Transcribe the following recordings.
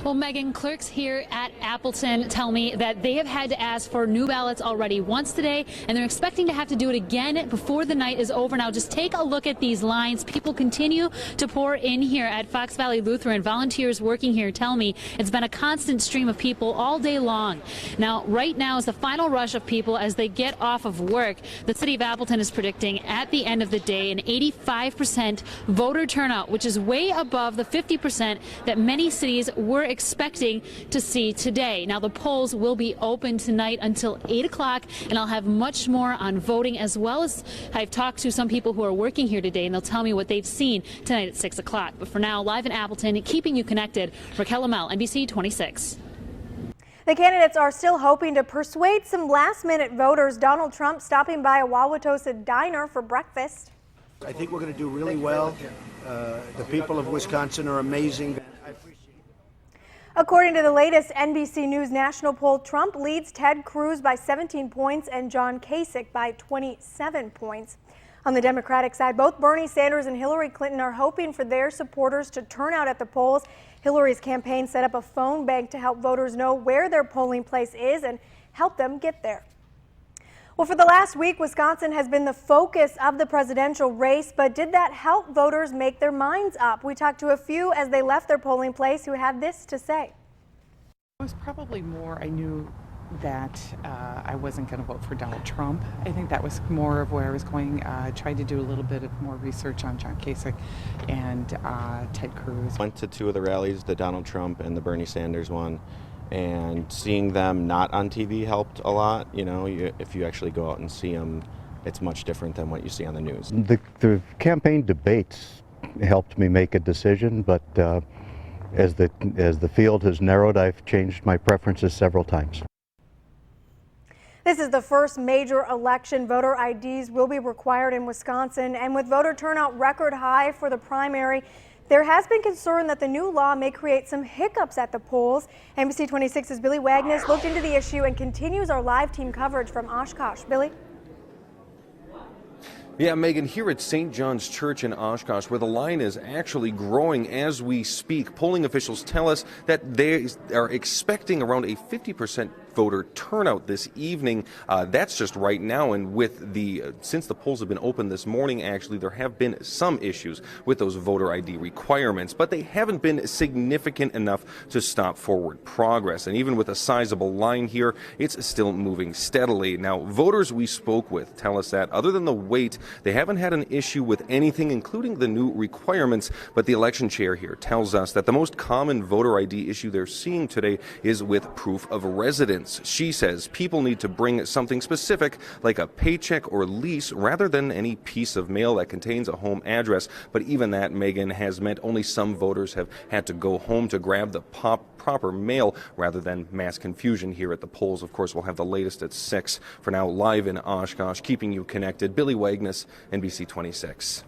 Well, Megan, clerks here at Appleton tell me that they have had to ask for new ballots already once today, and they're expecting to have to do it again before the night is over. Now, just take a look at these lines. People continue to pour in here at Fox Valley Lutheran. Volunteers working here tell me it's been a constant stream of people all day long. Now, right now is the final rush of people as they get off of work. The city of Appleton is predicting at the end of the day an 85% voter turnout, which is way above the 50% that many cities were expecting to see today. Now, the polls will be open tonight until 8 o'clock, and I'll have much more on voting, as well as I've talked to some people who are working here today, and they'll tell me what they've seen tonight at 6 o'clock. But for now, live in Appleton, keeping you connected, Raquel Lamel, NBC 26. The candidates are still hoping to persuade some last-minute voters. Donald Trump stopping by a Wauwatosa diner for breakfast. I think we're going to do really well. The people of Wisconsin are amazing. According to the latest NBC News national poll, Trump leads Ted Cruz by 17 points and John Kasich by 27 points. On the Democratic side, both Bernie Sanders and Hillary Clinton are hoping for their supporters to turn out at the polls. Hillary's campaign set up a phone bank to help voters know where their polling place is and help them get there. Well, for the last week, Wisconsin has been the focus of the presidential race, but did that help voters make their minds up? We talked to a few as they left their polling place who had this to say. It was probably more, I knew that I wasn't going to vote for Donald Trump. I think that was more of where I was going. Tried to do a little bit of more research on John Kasich and Ted Cruz. Went to two of the rallies, the Donald Trump and the Bernie Sanders one. And seeing them not on TV helped a lot. You know, if you actually go out and see them, it's much different than what you see on the news. The campaign debates helped me make a decision, but as the field has narrowed, I've changed my preferences several times. This is the first major election. Voter IDs will be required in Wisconsin, and with voter turnout record high for the primary, there has been concern that the new law may create some hiccups at the polls. NBC 26's Billy Wagner looked into the issue and continues our live team coverage from Oshkosh. Billy? Yeah, Megan, here at St. John's Church in Oshkosh, where the line is actually growing as we speak, polling officials tell us that they are expecting around a 50% voter turnout this evening. That's just right now, and with since the polls have been open this morning, actually, there have been some issues with those voter ID requirements, but they haven't been significant enough to stop forward progress. And even with a sizable line here, it's still moving steadily. Now, voters we spoke with tell us that other than the wait, they haven't had an issue with anything, including the new requirements. But the election chair here tells us that the most common voter ID issue they're seeing today is with proof of residence. She says people need to bring something specific like a paycheck or lease rather than any piece of mail that contains a home address. But even that, Megan, has meant only some voters have had to go home to grab the proper mail rather than mass confusion here at the polls. Of course, we'll have the latest at 6. For now, live in Oshkosh, keeping you connected, Billy Wagner, NBC 26.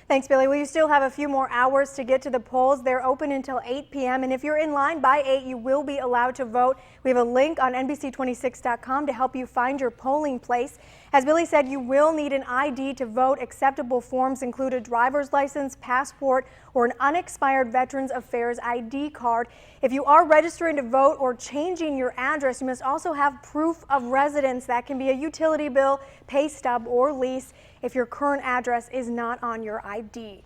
Thanks, Billy. Well, you still have a few more hours to get to the polls. They're open until 8 p.m. And if you're in line by 8, you will be allowed to vote. We have a link on NBC26.com to help you find your polling place. As Billy said, you will need an ID to vote. Acceptable forms include a driver's license, passport, or an unexpired Veterans Affairs ID card. If you are registering to vote or changing your address, you must also have proof of residence. That can be a utility bill, pay stub, or lease if your current address is not on your ID.